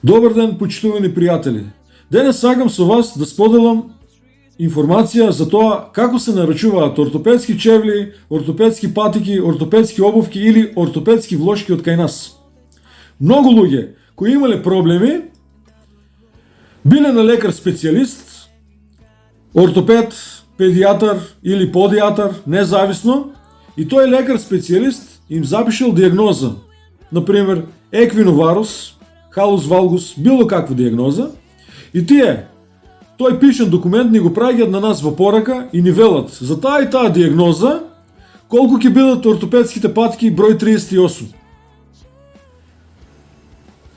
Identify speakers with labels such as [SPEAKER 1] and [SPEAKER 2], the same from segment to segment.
[SPEAKER 1] Добър ден, почитувани приятели! Денес сакам со вас да споделам информација за тоа како се нарачуваат ортопедски чевли, ортопедски патики, ортопедски обувки или ортопедски влошки од кај нас. Многу луѓе кои имале проблеми биле на лекар специјалист, ортопед, педијатар или подијатар, независно, и тој лекар специјалист им запишал диагноза, например еквиноварус, халус валгус, било каква диагноза, и тој пишен документ ни го праќаат на нас во порака и ни велат за таа и таа диагноза колку ќе бидат ортопедските патки број 38.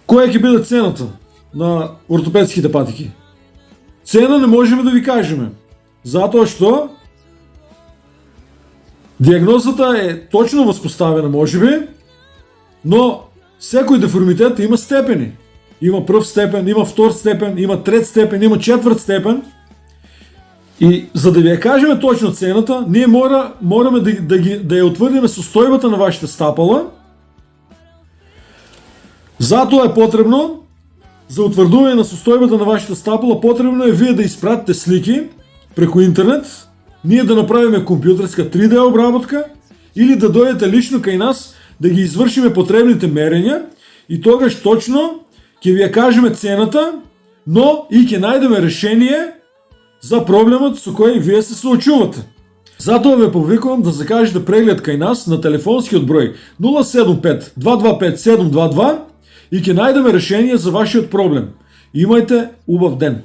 [SPEAKER 1] Која ќе биде цената на ортопедските патики? Цена не можеме да ви кажеме, затоа што диагнозата е точно воспоставена можеби, но секој деформитет има степени. Има прв степен, има втор степен, има трет степен, има четврт степен. И за да ви ја кажеме точно цената, ние мораме да ја утврдиме состојбата на вашите стапала. Затоа е потребно, за утврдување на состојбата на вашите стапала, потребно е вие да испратите слики преку интернет, ние да направиме компјутерска 3D обработка или да дојдете лично кај нас да ги извршиме потребните мерења и тогаш точно ќе ви ја кажеме цената, но и ќе најдеме решение за проблемот со кој вие се соочувате. Затоа ве повикувам да закажете преглед кај нас на телефонскиот број 075 225 722 и ќе најдеме решение за вашиот проблем. Имајте убав ден!